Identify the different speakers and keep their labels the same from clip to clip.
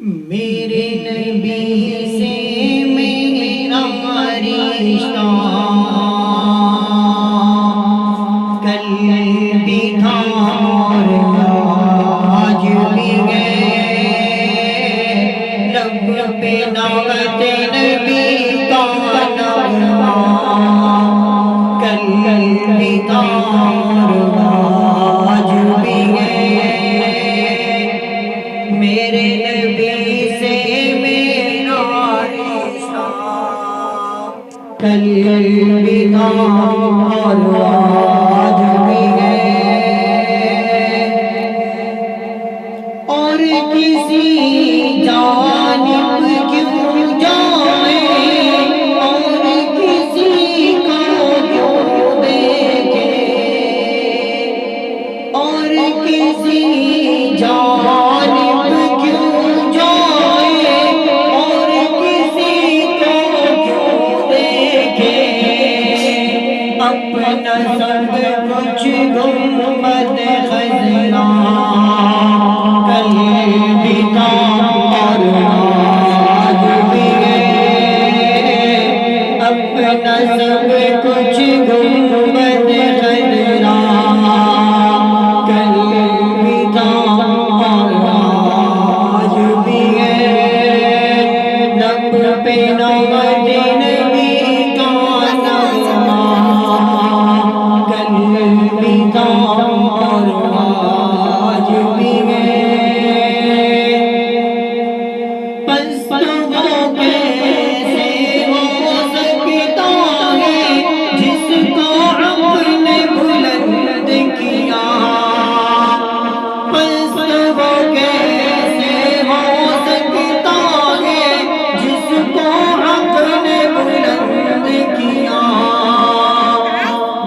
Speaker 1: میرے نبی سے میرا رشتہ کل بھی تھا اور آج بھی ہے، لب پہ دعوت نبی کا نغمہ کل بھی تھا اور آج بھی ہے، میرے نبی سے میرا رشتہ کل بھی تھا اور آج بھی ہے، اور کسی جانب کیوں جائے اور کسی کو کیوں دیکھے، اور کسی جانب کیوں جائے اور کسی کو کیوں دیکھے، اپنا سب کچھ گنبد خزرا کل بھی تھا اور آج بھی ہے، اپنا سب کچھ گنبد خزرا کل بھی تھا اور آج بھی ہے، لب پہ نام نبی کا نغمہ کل بھی تھا اور آج بھی ہے، پس وہ کیسے ہو سکتا ہے جس کو رب نے بلند کیا، پس وہ کیسے ہو سکتا ہے جس کو رب نے بلند کیا،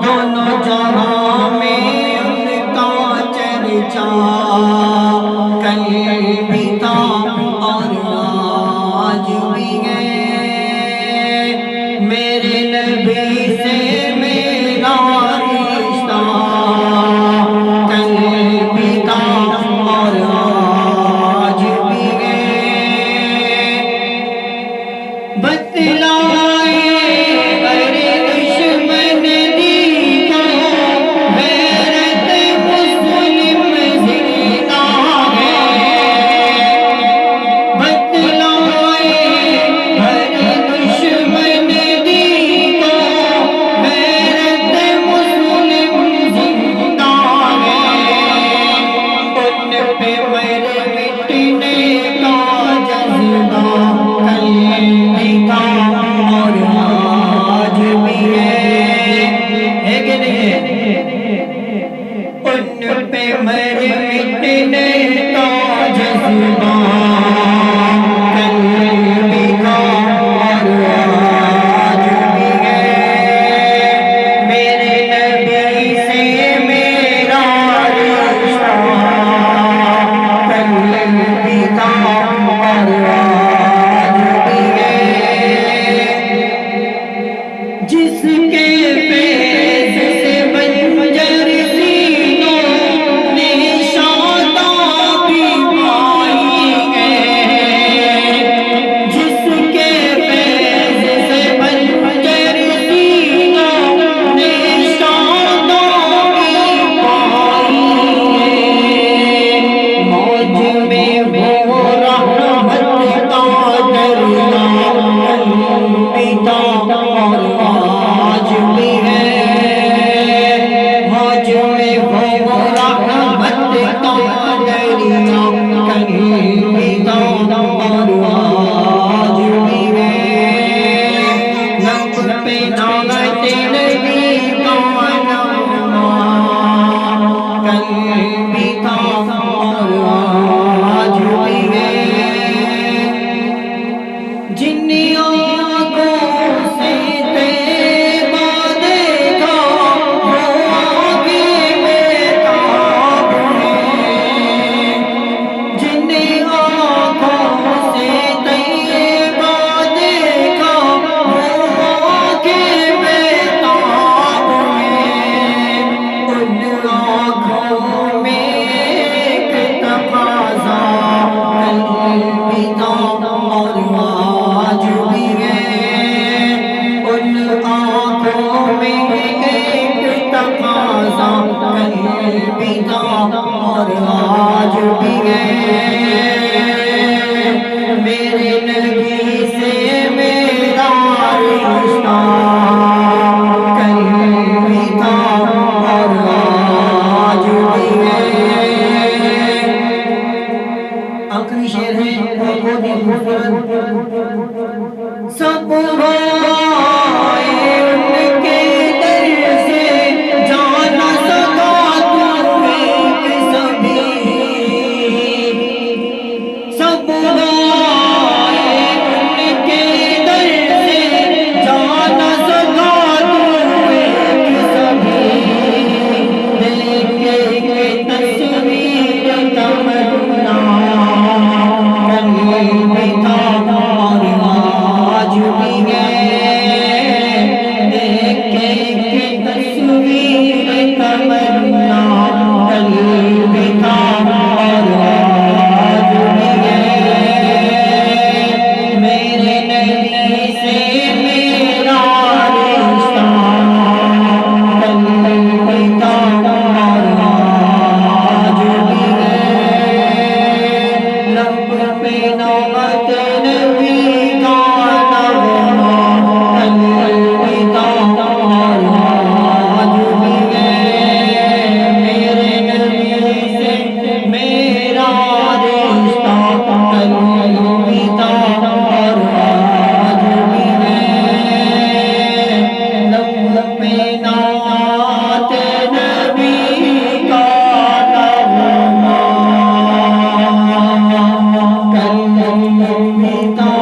Speaker 1: دونوں جہاں میں ان کا چرچا کل بھی تھا اور آج بھی ہے، میرے نبی سے میرا رشتہ کل بھی تھا اور آج بھی ہے، بتلائے ہر دشمن دی کو غیرت مسلم زندہ ہے، آخری شعر ہے بہت ہی خوبصورت سب ہوئے ان کے در سے جانا سکا تو ایک سبھی سب ہوئے ان کے در سے جانا سکا تو ایک سبھی دیکھے کہ تصویر تمنا کل بھی تھا اور آج بھی ہے دیکھے کہ تصویر تمنا کل بھی تھا اور آج بھی ہے میرے نبی سے میرا رشتہ کل بھی تھا اور آج بھی ہے لب پہ نعمت نبی کا نغمہ کل بھی تھا اور آج بھی ہے میرے نبی سے میرا رشتہ کل بھی تھا اور آج بھی ہے لب پہ نعت نبی کا نغمہ کل بھی تھا